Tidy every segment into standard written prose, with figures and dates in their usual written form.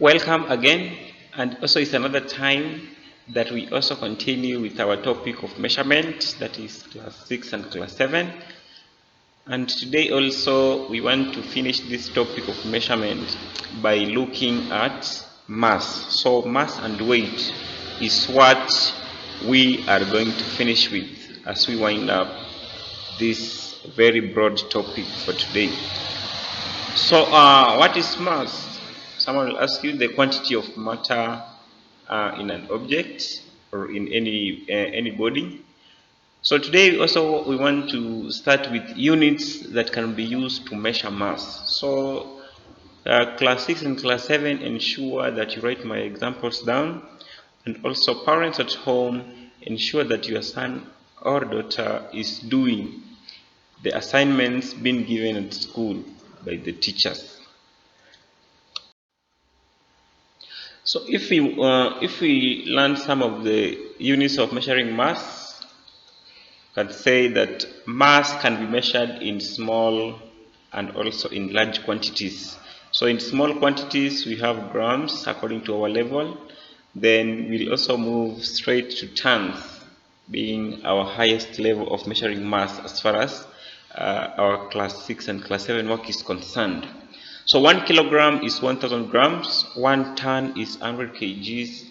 Welcome again, and also it's another time that we also continue with our topic of measurement, that is class 6 and class 7. And today also we want to finish this topic of measurement by looking at mass. So mass and weight is what we are going to finish with as we wind up this very broad topic for today. So, what is mass? Someone will ask you the quantity of matter in an object or in any body. So today also we want to start with units that can be used to measure mass. So class 6 and class 7, ensure that you write my examples down, and also parents at home, ensure that your son or daughter is doing the assignments being given at school by the teachers. So if we learn some of the units of measuring mass, can say that mass can be measured in small and also in large quantities. So in small quantities we have grams according to our level. Then we'll also move straight to tons, being our highest level of measuring mass as far as our class 6 and class 7 work is concerned. So 1 kilogram is 1000 grams, 1 ton is 100 kgs,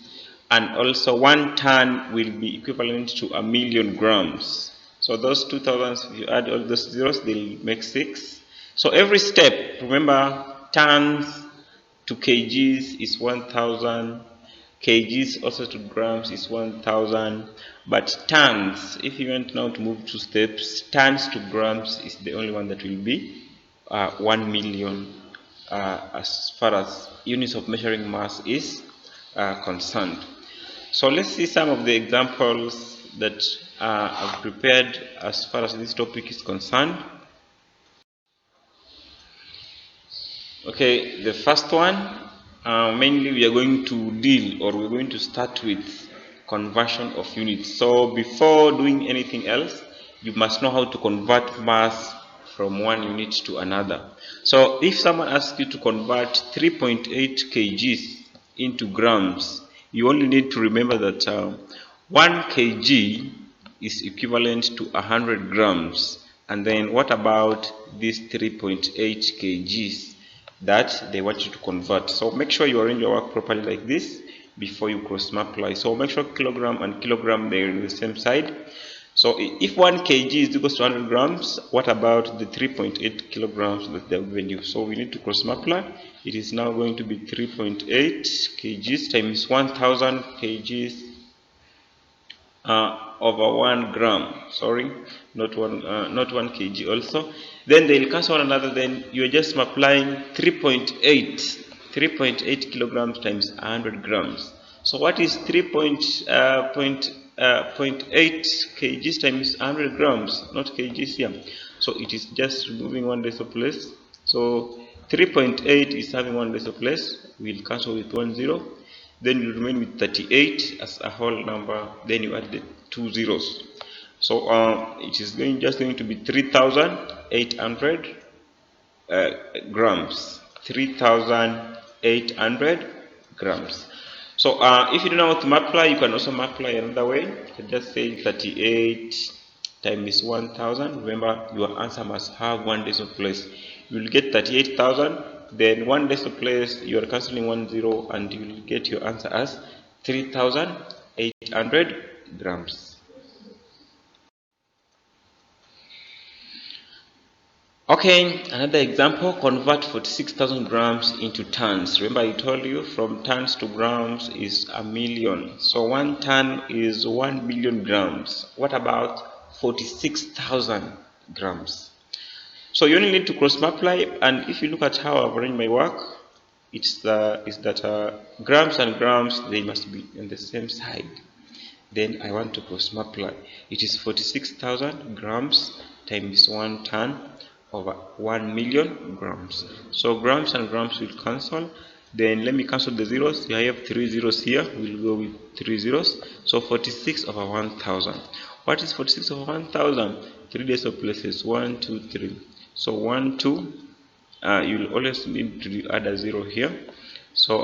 and also 1 ton will be equivalent to a million grams. So those 2000s, if you add all those zeros, they'll make 6. So every step, remember, tons to kgs is 1000, kgs also to grams is 1000, but tons, if you want now to move 2 steps, tons to grams is the only one that will be 1 million as far as units of measuring mass is concerned. So let's see some of the examples that I've prepared as far as this topic is concerned. Okay, the first one, mainly we are going to deal, or we're going to start with conversion of units. So before doing anything else, you must know how to convert mass from one unit to another. So if someone asks you to convert 3.8 kgs into grams, you only need to remember that 1 kg is equivalent to 100 grams. And then what about these 3.8 kgs that they want you to convert? So make sure you arrange your work properly like this before you cross multiply. So make sure kilogram and kilogram they're in the same side. So if 1 kg is equal to 100 grams, what about the 3.8 kilograms that they've given you? So we need to cross multiply. It is now going to be 3.8 kgs times 1000 kgs over 1 gram. Sorry, not 1 kg also. Then they'll cancel one another. Then you're just multiplying 3.8 kilograms times 100 grams. So what is 3.8 kgs times 100 grams? Not kgs here. So it is just removing one decimal place. So 3.8 is having one decimal place. We'll cancel with 1 0. Then you remain with 38 as a whole number. Then you add the 2 zeros. So it is just going to be 3,800 grams. 3,800 grams. So if you don't know how to multiply, you can also multiply another way. You can just say 38 times 1000. Remember, your answer must have one decimal place. You will get 38,000. Then one decimal place, you are cancelling 1 0, and you will get your answer as 3,800 grams. Okay, another example, convert 46,000 grams into tons. Remember I told you from tons to grams is a million. So 1 ton is 1 million grams. What about 46,000 grams? So you only need to cross multiply, and if you look at how I've arranged my work, it's that grams and grams, they must be on the same side. Then I want to cross multiply. It is 46,000 grams times 1 ton over 1 million grams. So grams and grams will cancel. Then let me cancel the zeros. I have 3 zeros here. We'll go with 3 zeros. So 46 over 1000. What is 46 over 1000? 3 decimal places. 1, 2, 3. So 1, 2. You'll always need to add a 0 here. So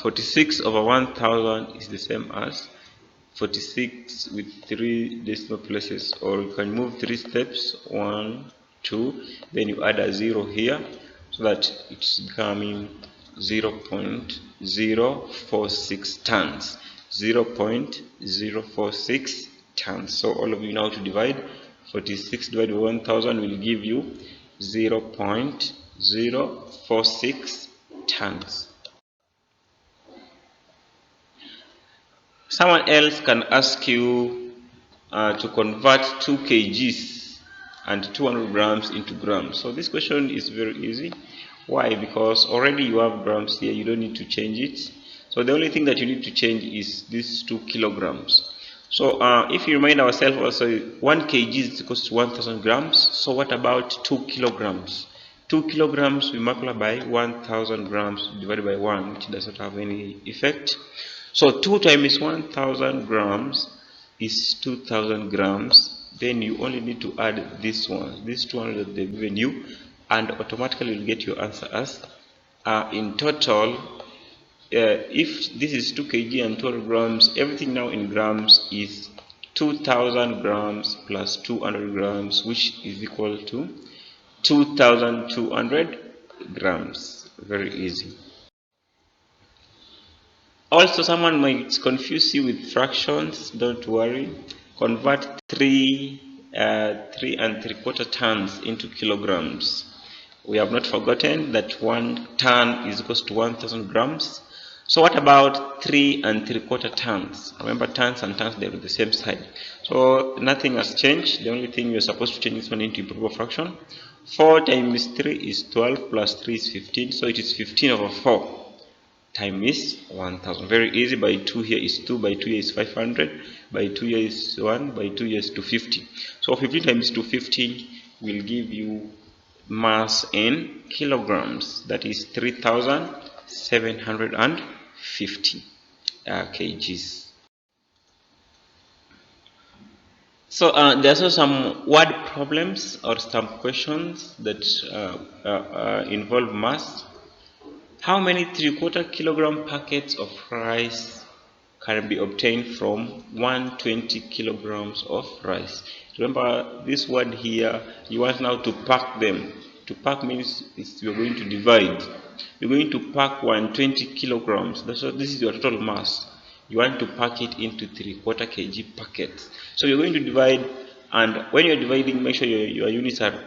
46 over 1000 is the same as 46 with 3 decimal places, or you can move 3 steps, 1 2, then you add a 0 here, so that it's becoming 0.046 tons. 0.046 tons. So all of you know how to divide. 46 divided by 1000 will give you 0.046 tons. Someone else can ask you to convert 2 kgs and 200 grams into grams. So this question is very easy. Why? Because already you have grams here, you don't need to change it. So the only thing that you need to change is these 2 kilograms. So if you remind ourselves also, 1 kg is equals to 1000 grams. So what about 2 kilograms? 2 kilograms we multiply by 1000 grams divided by 1, which does not have any effect. So 2 times 1000 grams is 2000 grams. Then you only need to add this one, this 200 that they've given you, and automatically you'll get your answer as in total. If this is 2 kg and 200 grams, everything now in grams is 2000 grams plus 200 grams, which is equal to 2200 grams. Very easy. Also, someone might confuse you with fractions. Don't worry. Convert 3 and 3/4 tons into kilograms. We have not forgotten that 1 ton is equals to 1000 grams. So what about 3 and 3/4 tons? Remember, tons and tons, they're on the same side. So nothing has changed. The only thing you're supposed to change this one into improper fraction. 4 times 3 is 12 plus 3 is 15. So it is 15 over 4 time is 1000. Very easy. By 2 here is 2, by 2 here is 500, by 2 here is 1, by 2 here is 250. So 15 times 250 will give you mass in kilograms, that is 3750 kgs. So there's also some word problems or some questions that involve mass. How many 3/4 kilogram packets of rice can be obtained from 120 kilograms of rice? Remember this word here, you want now to pack them. To pack means you're going to divide. You're going to pack 120 kilograms. This is your total mass. You want to pack it into 3/4 kg packets. So you're going to divide, and when you're dividing, make sure your units are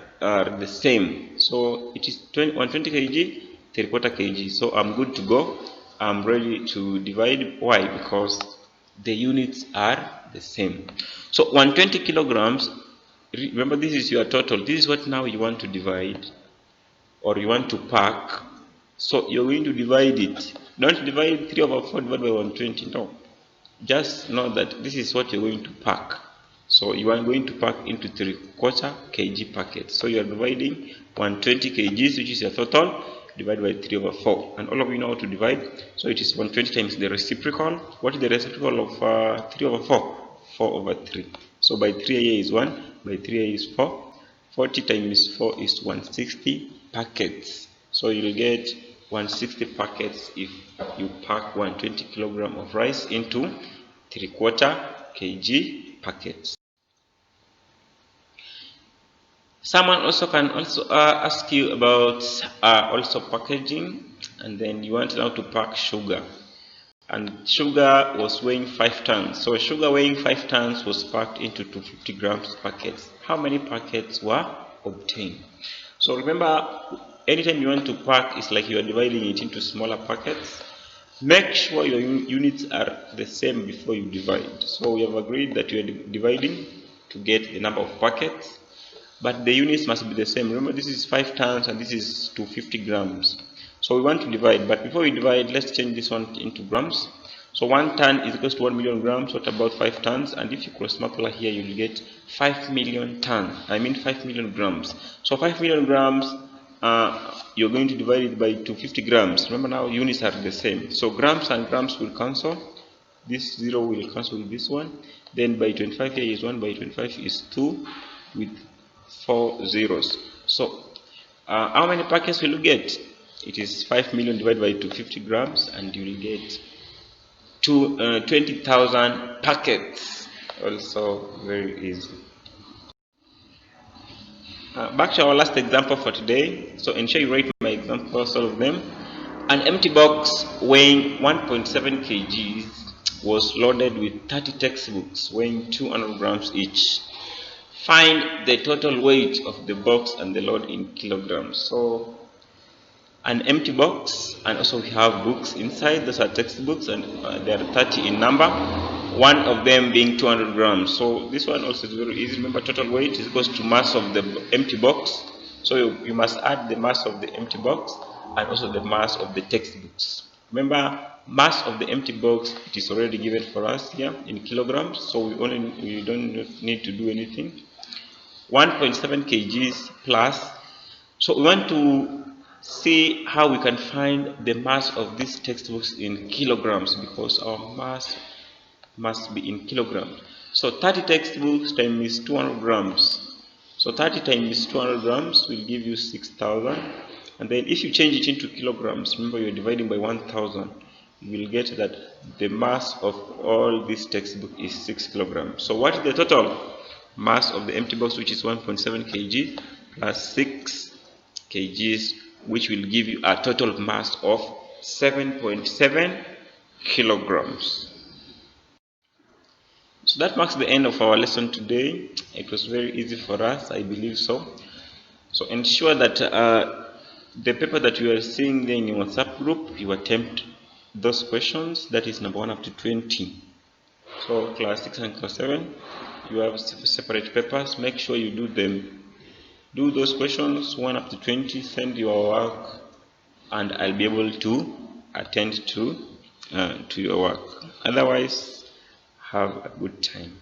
the same. So it is 120 kg, 3/4 kg. So I'm good to go. I'm ready to divide. Why? Because the units are the same. So 120 kilograms, remember this is your total. This is what now you want to divide, or you want to pack. So you're going to divide it. Don't divide 3 over 4 divided by 120. No. Just know that this is what you're going to pack. So you are going to pack into 3/4 kg packets. So you are dividing 120 kgs, which is your total, divided by 3 over 4. And all of you know how to divide. So it is 120 times the reciprocal. What is the reciprocal of 3 over 4? 4 over 3. So by 3 here is 1, by 3 here is 4. 40 times 4 is 160 packets. So you'll get 160 packets if you pack 120 kilogram of rice into 3/4 kg packets. Someone also can ask you about also packaging, and then you want now to pack sugar. And sugar was weighing 5 tons. So sugar weighing 5 tons was packed into 250 grams packets. How many packets were obtained? So remember, anytime you want to pack, it's like you are dividing it into smaller packets. Make sure your units are the same before you divide. So we have agreed that you are dividing to get the number of packets, but the units must be the same. Remember, this is 5 tons and this is 250 grams. So we want to divide, but before we divide, let's change this one into grams. So 1 ton is equals to 1 million grams. What about 5 tons? And if you cross multiply here, you'll get 5 million tons. 5 million grams. So 5 million grams, you're going to divide it by 250 grams. Remember, now units are the same. So grams and grams will cancel. This 0 will cancel with this one. Then by 25 here is 1, by 25 is 2 with 4 zeros. So how many packets will you get? it is 5 million divided by 250 grams, and you will get 20,000 packets. Also very easy. Back to our last example for today. So ensure you write my examples, all of them. An empty box weighing 1.7 kgs was loaded with 30 textbooks weighing 200 grams each. Find the total weight of the box and the load in kilograms. So an empty box, and also we have books inside. Those are textbooks, and there are 30 in number, one of them being 200 grams. So this one also is very easy. Remember, total weight is equals to mass of the empty box. So you must add the mass of the empty box and also the mass of the textbooks. Remember, mass of the empty box, it is already given for us here in kilograms, so we don't need to do anything. 1.7 kgs plus. So we want to see how we can find the mass of these textbooks in kilograms, because our mass must be in kilograms. So 30 textbooks times 200 grams. So 30 times 200 grams will give you 6,000. And then if you change it into kilograms, remember you're dividing by 1,000, you will get that the mass of all these textbooks is 6 kilograms. So what is the total mass of the empty box, which is 1.7 kg plus 6 kgs, which will give you a total mass of 7.7 kilograms. So that marks the end of our lesson today. It was very easy for us, I believe so. So ensure that the paper that you are seeing there in your WhatsApp group, you attempt those questions, that is number 1 up to 20. So class 6 and class 7, you have separate papers. Make sure you do them. Do those questions 1 up to 20, send your work, and I'll be able to attend to your work. Otherwise, have a good time.